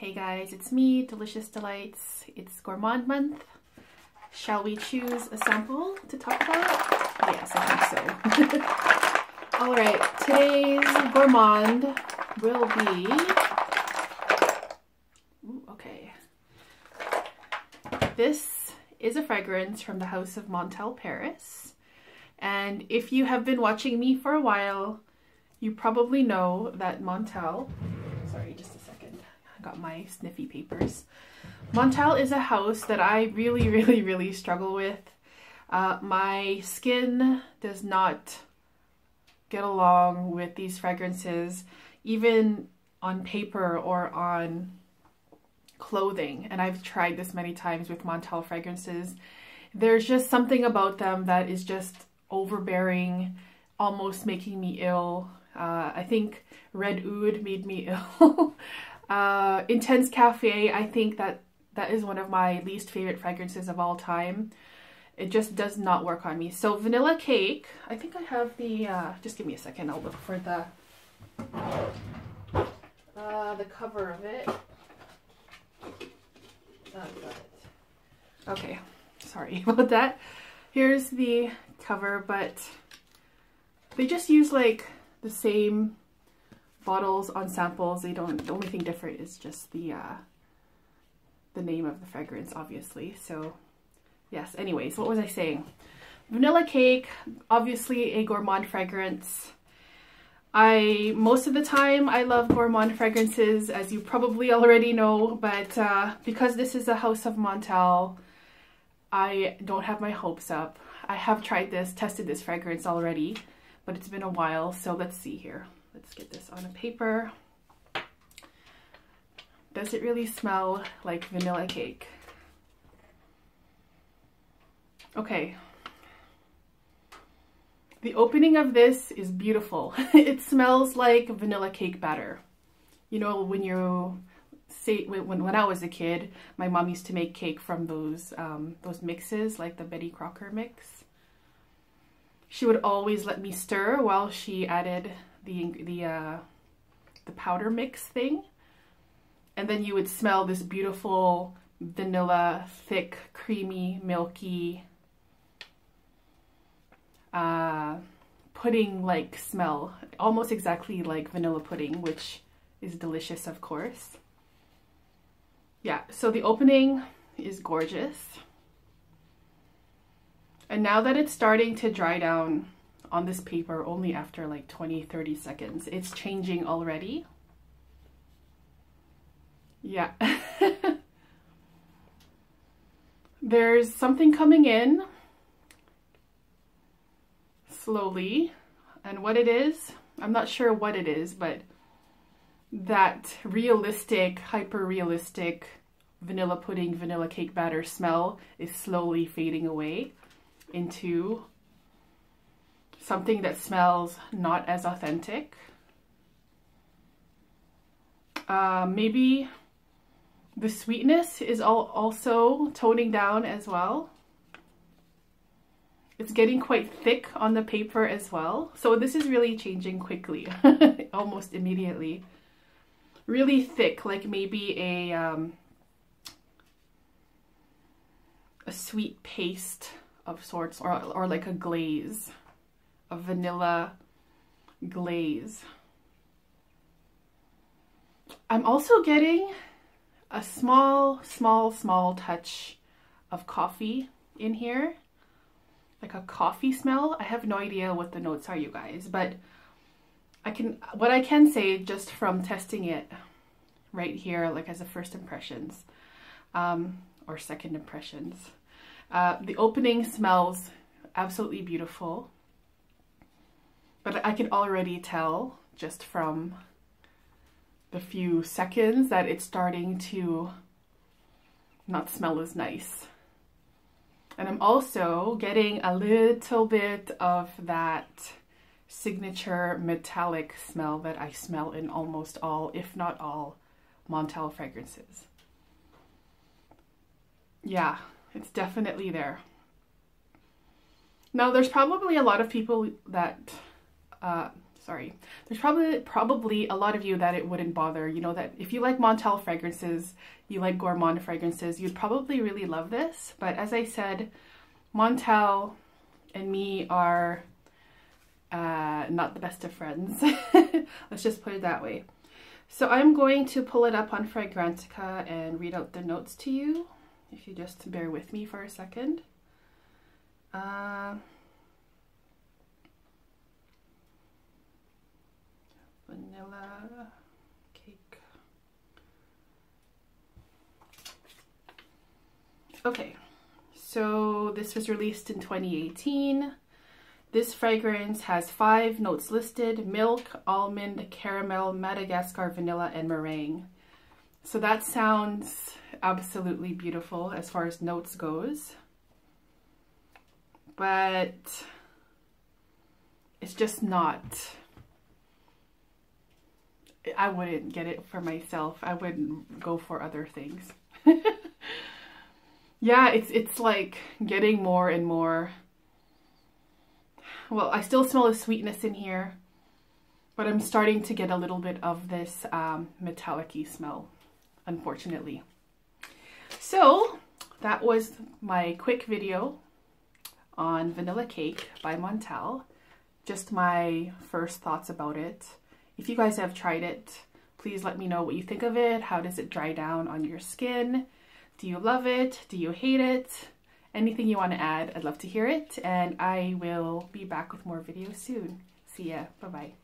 Hey guys, it's me, Delicious Delights. It's Gourmand Month. Shall we choose a sample to talk about? Yes, I think so. Alright, today's gourmand will be... Ooh, okay. This is a fragrance from the House of Montale, Paris. And if you have been watching me for a while, you probably know that Montale... Sorry, just a second. I got my sniffy papers. Montale is a house that I really struggle with. My skin does not get along with these fragrances, even on paper or on clothing. And I've tried this many times with Montale fragrances. There's just something about them that is just overbearing, almost making me ill. I think Red Oud made me ill. Intense Cafe, I think that is one of my least favorite fragrances of all time. It just does not work on me. So Vanilla Cake, I think I have the, just give me a second, I'll look for the cover of it. Got it. Okay, sorry about that. Here's the cover, but they just use like the same bottles on samples. They don't, the only thing different is just the name of the fragrance, obviously. So yes, anyways, what was I saying? Vanilla Cake, obviously a gourmand fragrance. Most of the time I love gourmand fragrances, as you probably already know, but because this is a House of Montale, I don't have my hopes up. I have tested this fragrance already, but it's been a while, so let's see here. Let's get this on a paper. Does it really smell like vanilla cake? Okay. The opening of this is beautiful. It smells like vanilla cake batter. You know, when you say, when I was a kid, my mom used to make cake from those mixes, like the Betty Crocker mix. She would always let me stir while she added the powder mix thing, and then you would smell this beautiful vanilla, thick, creamy, milky, pudding-like smell, almost exactly like vanilla pudding, which is delicious, of course. Yeah, so the opening is gorgeous. And now that it's starting to dry down on this paper, only after like 20-30 seconds, it's changing already. Yeah. There's something coming in slowly, and what it is, I'm not sure what it is, but that realistic, hyper-realistic vanilla pudding, vanilla cake batter smell is slowly fading away into something that smells not as authentic. Maybe the sweetness is also toning down as well. It's getting quite thick on the paper as well. So this is really changing quickly, almost immediately. Really thick, like maybe a sweet paste of sorts, or like a glaze, a vanilla glaze. I'm also getting a small touch of coffee in here, like a coffee smell. I have no idea what the notes are, you guys, but what I can say just from testing it right here, like as a first impressions, or second impressions, the opening smells absolutely beautiful, but I can already tell just from the few seconds that it's starting to not smell as nice. And I'm also getting a little bit of that signature metallic smell that I smell in almost all, if not all, Montale fragrances. Yeah, it's definitely there. Now, there's probably a lot of people that sorry, there's probably a lot of you that it wouldn't bother. You know, that if you like Montale fragrances, you like gourmand fragrances, you'd probably really love this. But as I said, Montale and me are not the best of friends. Let's just put it that way. So I'm going to pull it up on Fragrantica and read out the notes to you, if you just bear with me for a second. Vanilla cake. Okay, so this was released in 2018. This fragrance has 5 notes listed: milk, almond, caramel, Madagascar, vanilla, and meringue. So that sounds absolutely beautiful as far as notes goes. But it's just not, I wouldn't get it for myself. I wouldn't go for other things. Yeah, it's like getting more and more. Well, I still smell a sweetness in here, but I'm starting to get a little bit of this metallic-y smell, unfortunately. So that was my quick video on Vanilla Cake by Montale. Just my first thoughts about it. If you guys have tried it, please let me know what you think of it. How does it dry down on your skin? Do you love it? Do you hate it? Anything you want to add, I'd love to hear it. And I will be back with more videos soon. See ya. Bye-bye.